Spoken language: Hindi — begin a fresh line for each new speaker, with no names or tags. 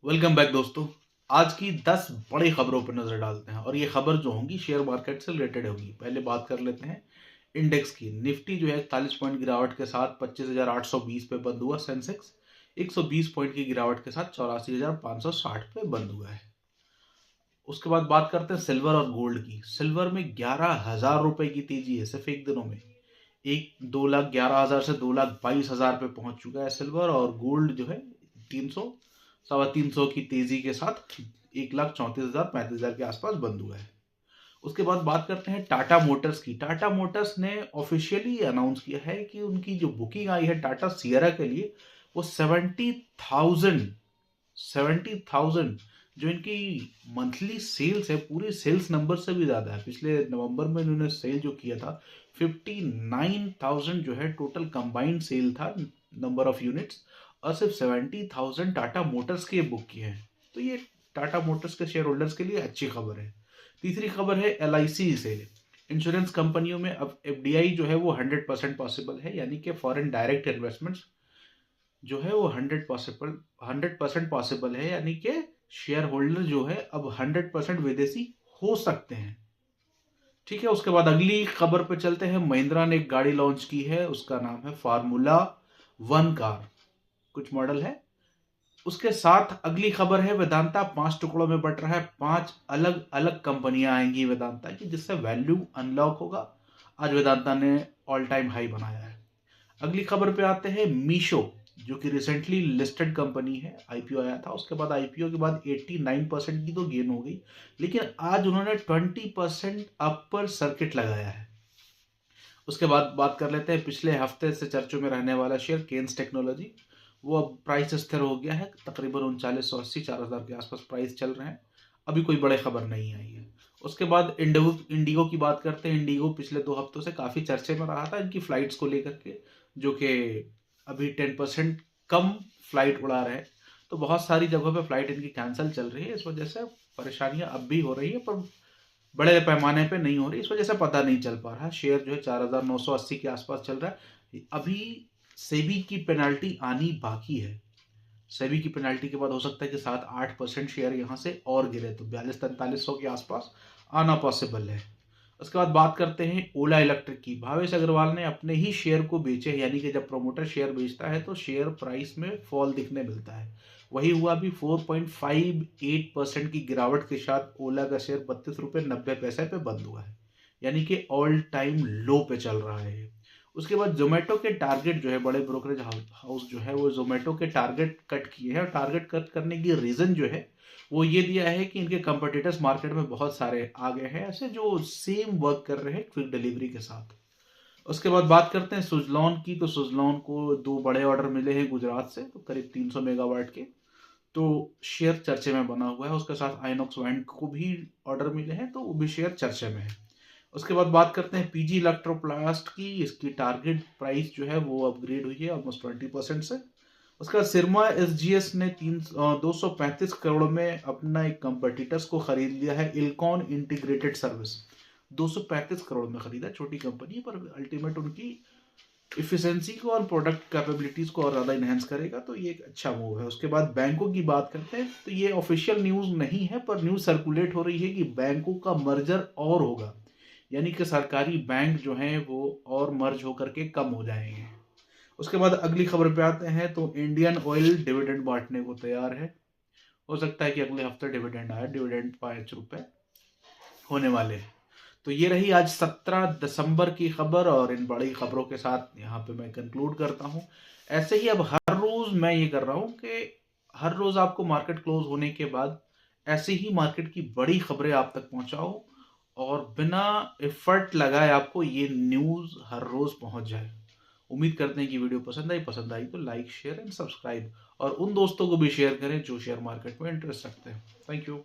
वेलकम बैक दोस्तों। आज की 10 बड़ी खबरों पर नजर डालते हैं और ये खबर जो होंगी शेयर मार्केट से रिलेटेड होगी। पहले बात कर लेते हैं इंडेक्स की। निफ्टी जो है 41 पॉइंट गिरावट के साथ 25,820 पे बंद हुआ। सेंसेक्स 120 पॉइंट की गिरावट के साथ 84,560 पे बंद हुआ है। उसके बाद बात करते हैं सिल्वर और गोल्ड की। सिल्वर में 11,000 रुपए की तेजी है सिर्फ एक दिनों में। 2,11,000 से 2,22,000 पे पहुंच चुका है सिल्वर। और गोल्ड जो है 300 350 की तेजी के साथ 1,34,000 35,000 के आसपास बंद हुआ है। उसके बाद बात करते हैं टाटा मोटर्स की। टाटा मोटर्स ने ऑफिशियली अनाउंस किया है कि उनकी जो बुकिंग आई है टाटा सियरा के लिए वो 70,000 जो इनकी मंथली सेल्स है पूरी सेल्स नंबर से भी ज्यादा है। पिछले नवंबर में इन्होंने सेल जो किया था 59,000 जो है टोटल कंबाइंड सेल था नंबर ऑफ यूनिट्स। और सिर्फ 70,000 टाटा मोटर्स के बुक किए हैं। तो ये टाटा मोटर्स के शेयर होल्डर्स के लिए अच्छी खबर है। तीसरी खबर है LIC से। इंश्योरेंस कंपनियों में अब FDI जो है वो 100% पॉसिबल है, यानी कि फॉरेन डायरेक्ट इन्वेस्टमेंट्स जो है वो 100% पॉसिबल है, यानी कि शेयर होल्डर जो है अब 100% विदेशी हो सकते हैं। ठीक है। उसके बाद अगली खबर पे चलते हैं। महिंद्रा ने एक गाड़ी लॉन्च की है, उसका नाम है फार्मूला 1 कार, कुछ मॉडल है। उसके साथ अगली खबर है वेदांता 5 टुकड़ों में बट रहा है। 5 अलग अलग कंपनियां आएंगी वेदांता की, जिससे वैल्यू अनलॉक होगा। आज वेदांता ने ऑल टाइम हाई बनाया है। अगली खबर पे आते हैं। मीशो जो कि रिसेंटली लिस्टेड कंपनी है, IPO आया था। उसके बाद IPO के बाद 89% की तो गेन हो गई, लेकिन आज उन्होंने 20% अपर सर्किट लगाया है। उसके बाद बात कर लेते हैं पिछले हफ्ते से चर्चों में रहने वाला शेयर केन्स टेक्नोलॉजी। वो अब प्राइस स्थिर हो गया है, तकरीबन 3980 4,000 के आसपास प्राइस चल रहे हैं। अभी कोई बड़े खबर नहीं आई है। उसके बाद इंडिगो की बात करते हैं। इंडिगो पिछले 2 हफ्तों से काफी चर्चे में रहा था इनकी फ्लाइट्स को लेकर के, जो कि अभी 10% कम फ्लाइट उड़ा रहे हैं। तो बहुत सारी जगहों पे फ्लाइट इनकी कैंसिल चल रही है, इस वजह से परेशानियां अब भी हो रही है, पर बड़े पैमाने पे नहीं हो रही। इस वजह से पता नहीं चल पा रहा। शेयर जो है 4,980 के आसपास चल रहा है अभी। सेबी की पेनाल्टी आनी बाकी है। सेबी की पेनाल्टी के बाद हो सकता है कि 7-8% शेयर यहां से और गिरे, तो 42-4300 के आसपास आना पॉसिबल है। उसके बाद बात करते हैं ओला इलेक्ट्रिक की। भावेश अग्रवाल ने अपने ही शेयर को बेचे, यानी कि जब प्रोमोटर शेयर बेचता है तो शेयर प्राइस में फॉल दिखने मिलता है। वही हुआ भी। 4.58% की गिरावट के साथ ओला का शेयर 32 रुपये 90 पैसे पे बंद हुआ है, यानी कि ऑल टाइम लो पे चल रहा है। उसके बाद जोमेटो के टारगेट जो है, बड़े ब्रोकरेज हाउस जो है वो जोमेटो के टारगेट कट किए हैं। और टारगेट कट करने की रीजन जो है वो ये दिया है कि इनके कंपटीटर्स मार्केट में बहुत सारे आ गए हैं ऐसे जो सेम वर्क कर रहे हैं क्विक डिलीवरी के साथ। उसके बाद बात करते हैं सुजलॉन की। तो सुजलॉन को 2 बड़े ऑर्डर मिले हैं गुजरात से, तो करीब 300 मेगावाट के। तो शेयर चर्चे में बना हुआ है। उसके साथ आइनॉक्स वाइंड को भी ऑर्डर मिले हैं, तो वो भी शेयर चर्चे में है। उसके बाद बात करते हैं PG इलेक्ट्रोप्लास्ट की। इसकी टारगेट प्राइस जो है वो अपग्रेड हुई है ऑलमोस्ट 20% से। उसके बाद सिरमा SGS ने 235 करोड़ में अपना एक कंपटीटर्स को खरीद लिया है। इलकॉन इंटीग्रेटेड सर्विस 235 करोड़ में खरीदा। छोटी कंपनी है, पर अल्टीमेट उनकी इफिशिएंसी को और प्रोडक्ट कैपेबिलिटीज को और ज़्यादा इनहेंस करेगा, तो ये एक अच्छा मूव है। उसके बाद बैंकों की बात करते हैं। तो ये ऑफिशियल न्यूज़ नहीं है, पर न्यूज़ सर्कुलेट हो रही है कि बैंकों का मर्जर और होगा, यानी कि सरकारी बैंक जो हैं वो और मर्ज होकर के कम हो जाएंगे। उसके बाद अगली खबर पे आते हैं। तो इंडियन ऑयल डिविडेंड बांटने को तैयार है। हो सकता है कि अगले हफ्ते डिविडेंड आए। डिविडेंड 5 रुपए होने वाले हैं। तो ये रही आज 17 दिसंबर की खबर, और इन बड़ी खबरों के साथ यहाँ पे मैं कंक्लूड करता हूँ। ऐसे ही अब हर रोज मैं ये कर रहा हूँ कि हर रोज आपको मार्केट क्लोज होने के बाद ऐसे ही मार्केट की बड़ी खबरें आप तक पहुंचाओ, और बिना एफर्ट लगाए आपको ये न्यूज हर रोज पहुंच जाए। उम्मीद करते हैं कि वीडियो पसंद आई तो लाइक शेयर एंड सब्सक्राइब, और उन दोस्तों को भी शेयर करें जो शेयर मार्केट में इंटरेस्ट रखते हैं। Thank you.